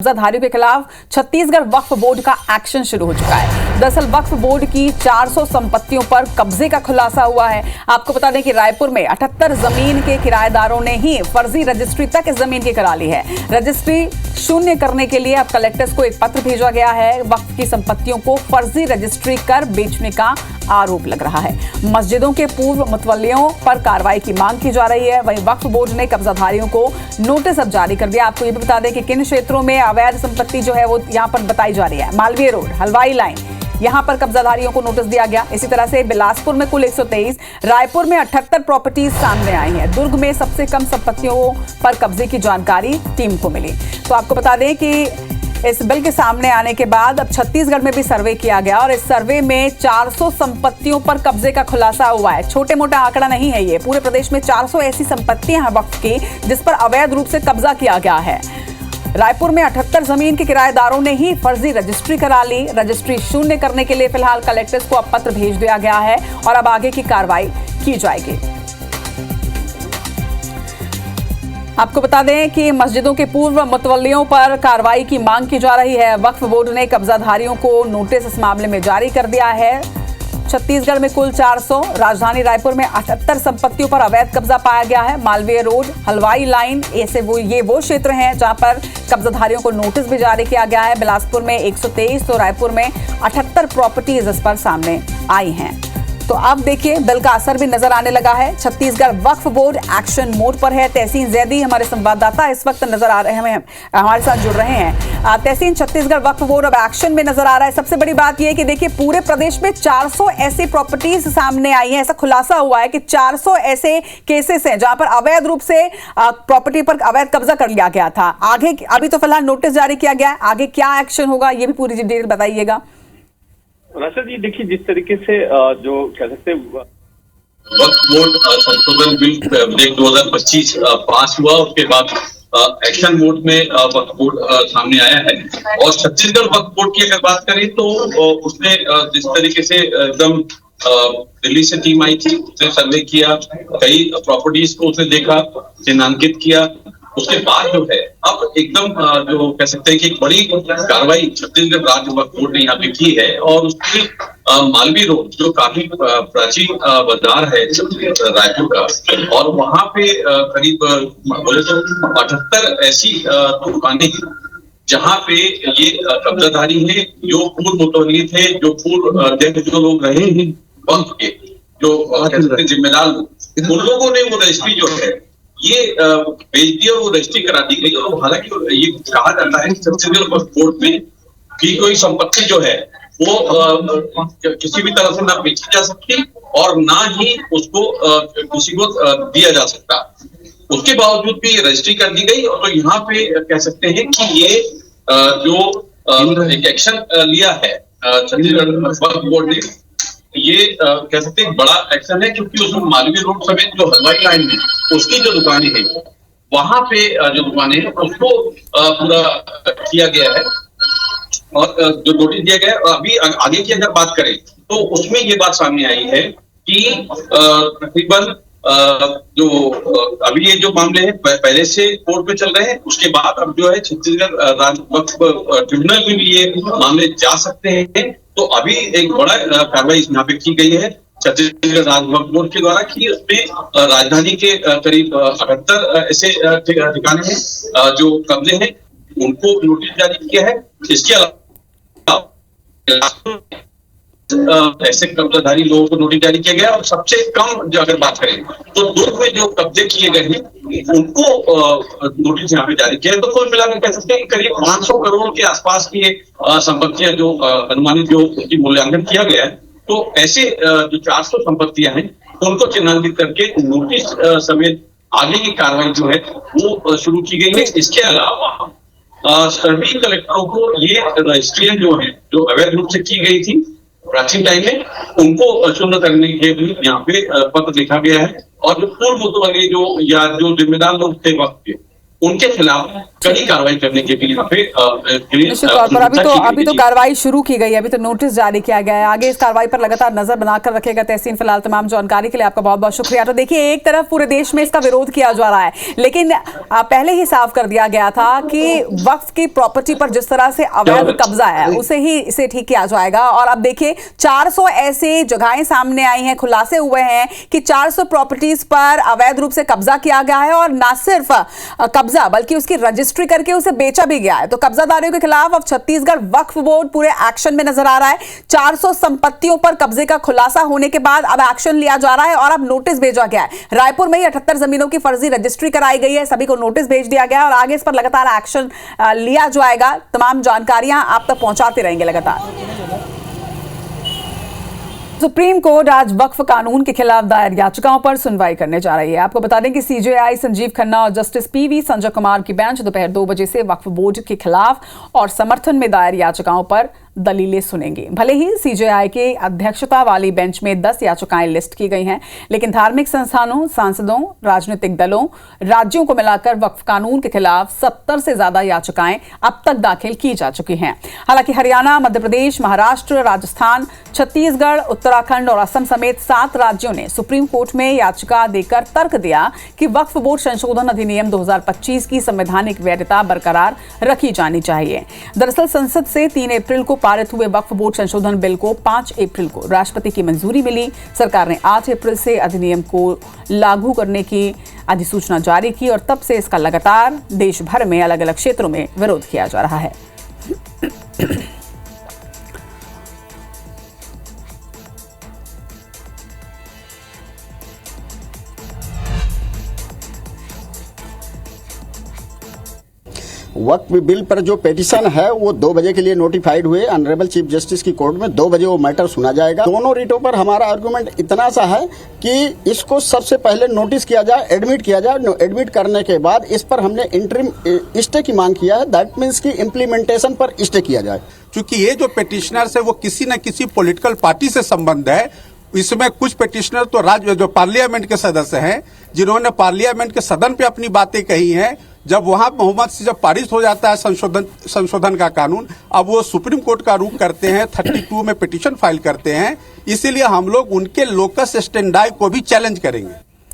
कब्जाधारियों के खिलाफ छत्तीसगढ़ वक्फ बोर्ड का एक्शन शुरू हो चुका है। दरअसल वक्फ बोर्ड की 400 संपत्तियों पर कब्जे का खुलासा हुआ है। आपको बता दें कि रायपुर में 78 जमीन के किराएदारों ने ही फर्जी रजिस्ट्री तक इस जमीन की करा ली है। रजिस्ट्री शून्य करने के लिए अब कलेक्टर्स को एक पत्र भेजा गया है। वक्फ की संपत्तियों को फर्जी रजिस्ट्री कर बेचने का आरोप लग रहा है। मस्जिदों के पूर्व मुतवल्लियों पर कार्रवाई की मांग की जा रही है। वहीं वक्फ बोर्ड ने कब्जाधारियों को नोटिस अब जारी कर दिया। आपको ये भी बता दें कि किन क्षेत्रों में अवैध संपत्ति जो है वो यहाँ पर बताई जा रही है। मालवीय रोड, हलवाई लाइन, यहाँ पर कब्जाधारियों को नोटिस दिया गया। इसी तरह से बिलासपुर में कुल 123, रायपुर में 78 प्रॉपर्टीज सामने आई हैं। दुर्ग में सबसे कम संपत्तियों पर कब्जे की जानकारी टीम को मिली। तो आपको बता दें कि इस बिल के सामने आने के बाद अब छत्तीसगढ़ में भी सर्वे किया गया और इस सर्वे में 400 संपत्तियों पर कब्जे का खुलासा हुआ है। छोटे मोटा आंकड़ा नहीं है ये। पूरे प्रदेश में 400 ऐसी संपत्तियां हैं वक्फ की जिस पर अवैध रूप से कब्जा किया गया है। रायपुर में 78 जमीन के किराएदारों ने ही फर्जी रजिस्ट्री करा ली। रजिस्ट्री शून्य करने के लिए फिलहाल कलेक्टर्स को अब पत्र भेज दिया गया है और अब आगे की कार्रवाई की जाएगी। आपको बता दें कि मस्जिदों के पूर्व मुतवल्लियों पर कार्रवाई की मांग की जा रही है। वक्फ बोर्ड ने कब्जाधारियों को नोटिस इस मामले में जारी कर दिया है। छत्तीसगढ़ में कुल 400, राजधानी रायपुर में 78 संपत्तियों पर अवैध कब्जा पाया गया है। मालवीय रोड, हलवाई लाइन, ऐसे वो क्षेत्र हैं जहां पर कब्जाधारियों को नोटिस भी जारी किया गया है। बिलासपुर में 123 तो रायपुर में 78 प्रॉपर्टीज इस पर सामने आई हैं। तो अब देखिए बिल का असर भी नजर आने लगा है। छत्तीसगढ़ वक्फ बोर्ड एक्शन मोड पर है। तहसीन जैदी हमारे संवाददाता इस वक्त नजर आ रहे हैं, हमारे साथ जुड़ रहे हैं। तहसीन, छत्तीसगढ़ वक्फ बोर्ड अब एक्शन में नजर आ रहा है। सबसे बड़ी बात यह है कि देखिए पूरे प्रदेश में 400 ऐसी प्रॉपर्टीज सामने आई हैं। ऐसा खुलासा हुआ है कि 400 ऐसे केसेस हैं जहां पर अवैध रूप से प्रॉपर्टी पर अवैध कब्जा कर लिया गया था। आगे अभी तो फिलहाल नोटिस जारी किया गया है, आगे क्या एक्शन होगा ये भी पूरी डिटेल बताइएगा। राशद जी, देखिए जिस तरीके से जो कह सकते वक्फ बोर्ड संशोधन बिल 2025 पास हुआ, उसके बाद एक्शन मोड में वक्फ बोर्ड सामने आया है। और छत्तीसगढ़ वक्फ बोर्ड की अगर बात करें तो उसने जिस तरीके से एकदम दिल्ली से टीम आई थी, उसने सर्वे किया, कई प्रॉपर्टीज को उसने देखा, चिन्हांकित किया। उसके बाद जो है अब एकदम जो कह सकते हैं कि एक बड़ी कार्रवाई छत्तीसगढ़ राज्य वक्फ बोर्ड ने यहाँ पे की है। और उसकी मालवीय रोड जो काफी प्राचीन बाजार है रायपुर का, और वहां पे करीब बोले तो 78 ऐसी दुकानें हैं जहाँ पे ये कब्जाधारी हैं, जो पूर्व मुतवल्ली थे, जो पूर्व जो लोग रहे हैं वक्फ के, जो कह सकते हैं जिम्मेदार लोग, उन लोगों ने वो रजिस्ट्री जो है ये भेज दिया, वो रजिस्ट्री करा दी गई। और हालांकि ये कहा जाता है कि छत्तीसगढ़ वक्फ बोर्ड में कि कोई संपत्ति जो है वो किसी भी तरह से ना बेची जा सकती और ना ही उसको किसी को दिया जा सकता। उसके बावजूद भी रजिस्ट्री कर दी गई। और तो यहाँ पे कह सकते हैं कि ये जो एक एक्शन लिया है छत्तीसगढ़ वक्फ बोर्ड ने, ये कह सकते हैं बड़ा एक्शन है, क्योंकि उसमें मालवीय रोड समेत जो हलवाई लाइन है उसकी जो दुकानें हैं, वहां पे जो दुकानें हैं उसको पूरा किया गया है और जो नोटिस दिया गया है। अभी आगे की अगर बात करें तो उसमें ये बात सामने आई है कि तकरीबन जो अभी ये जो मामले हैं पहले से कोर्ट में चल रहे हैं, उसके बाद अब जो है छत्तीसगढ़ राज्य वक्फ ट्रिब्यूनल में भी ये मामले जा सकते हैं। तो अभी एक बड़ा कार्रवाई यहाँ पे की गई है छत्तीसगढ़ राज्य वक्फ बोर्ड के द्वारा कि उसमें राजधानी के करीब 78 ऐसे ठिकाने हैं जो कब्जे हैं, उनको नोटिस जारी किया है। इसके अलावा ऐसे कब्जाधारी लोगों को नोटिस जारी किया गया। और सबसे कम जो अगर बात करें तो दुर्ग में जो कब्जे किए गए हैं उनको नोटिस यहाँ पे जारी किया है। तो कुल मिलाकर कह सकते हैं कि करीब 500 करोड़ के आसपास की संपत्तियां जो अनुमानित जो उसकी मूल्यांकन किया गया है, तो ऐसे जो 400 संपत्तियां हैं उनको चिन्हांकित करके नोटिस समेत आगे की कार्रवाई जो है वो शुरू की गई है। इसके अलावा सभी कलेक्टरों को ये रजिस्ट्रियां जो है जो अवैध रूप से की गई थी प्राचीन टाइम में, उनको शून्य करने के लिए यहाँ पे पत्र लिखा गया है। और जो पूर्व मुतवल्ली जो या जो जिम्मेदार लोग थे वक्त के, उनके खिलाफ कड़ी कार्रवाई करने के लिए यहाँ पे निश्चित तौर पर अभी तो कार्रवाई शुरू की गई है, अभी तो नोटिस जारी किया गया है। आगे इस कार्रवाई पर लगातार नजर बनाकर रखेगा तहसीन। फिलहाल तमाम जानकारी के लिए आपका बहुत बहुत शुक्रिया। तो देखिए, एक तरफ पूरे देश में इसका विरोध किया जा रहा है, लेकिन पहले ही साफ कर दिया गया था कि वक्फ की प्रॉपर्टी पर जिस तरह से अवैध कब्जा है उसे ही इसे ठीक किया जाएगा। और अब देखिए 400 ऐसी जगहें सामने आई हैं, खुलासे हुए हैं कि 400 प्रॉपर्टीज पर अवैध रूप से कब्जा किया गया है और ना सिर्फ कब्जा बल्कि उसकी रजिस्ट्री करके उसे बेचा भी गया है। तो कब्जादारों के खिलाफ अब छत्तीसगढ़ वक्फ बोर्ड पूरे एक्शन में नजर आ रहा है। 400 संपत्तियों पर कब्जे का खुलासा होने के बाद अब एक्शन लिया जा रहा है और अब नोटिस भेजा गया है। रायपुर में ही 78 जमीनों की फर्जी रजिस्ट्री कराई गई है, सभी को नोटिस भेज दिया गया है और आगे इस पर लगातार एक्शन लिया जाएगा। तमाम जानकारियां आप तक पहुंचाते रहेंगे लगातार। सुप्रीम कोर्ट आज वक्फ कानून के खिलाफ दायर याचिकाओं पर सुनवाई करने जा रही है। आपको बता दें कि सीजेआई संजीव खन्ना और जस्टिस पीवी संजय कुमार की बेंच दोपहर 2 बजे से वक्फ बोर्ड के खिलाफ और समर्थन में दायर याचिकाओं पर दलीलें सुनेंगी। भले ही सीजेआई के अध्यक्षता वाली बेंच में 10 याचिकाएं लिस्ट की गई हैं, लेकिन धार्मिक संस्थानों, सांसदों, राजनीतिक दलों, राज्यों को मिलाकर वक्फ कानून के खिलाफ 70 से ज्यादा याचिकाएं अब तक दाखिल की जा चुकी हैं। हालांकि हरियाणा, मध्य प्रदेश, महाराष्ट्र, राजस्थान, छत्तीसगढ़, उत्तराखंड और असम समेत 7 राज्यों ने सुप्रीम कोर्ट में याचिका देकर तर्क दिया कि वक्फ बोर्ड संशोधन अधिनियम 2025 की संवैधानिक वैधता बरकरार रखी जानी चाहिए। दरअसल संसद से 3 अप्रैल को पारित हुए वक्फ बोर्ड संशोधन बिल को 5 अप्रैल को राष्ट्रपति की मंजूरी मिली। सरकार ने 8 अप्रैल से अधिनियम को लागू करने की अधिसूचना जारी की और तब से इसका लगातार देश भर में अलग अलग क्षेत्रों में विरोध किया जा रहा है। वक्फ बिल पर जो पेटिशन है वो 2 बजे के लिए नोटिफाइड हुए ऑनरेबल चीफ जस्टिस की कोर्ट में। 2 बजे वो मैटर सुना जाएगा। दोनों रिटों पर हमारा आर्गुमेंट इतना सा है कि इसको सबसे पहले नोटिस किया जाए, एडमिट किया जाए। एडमिट करने के बाद इस पर हमने इंटरिम स्टे की मांग किया है। दैट मीन्स की इम्प्लीमेंटेशन पर स्टे किया जाए। क्योंकि ये जो पेटिशनर्स है वो किसी न किसी पॉलिटिकल पार्टी से संबंध है। इसमें कुछ पेटिशनर तो राज्य जो पार्लियामेंट के सदस्य हैं, जिन्होंने पार्लियामेंट के सदन पे अपनी बातें कही हैं। जब वहां बहुमत से जब पारित हो जाता है संशोधन का कानून, अब वो सुप्रीम कोर्ट का रुख करते हैं, 32 में पिटीशन फाइल करते हैं। इसीलिए हम लोग उनके लोकस स्टैंडाई को भी चैलेंज करेंगे।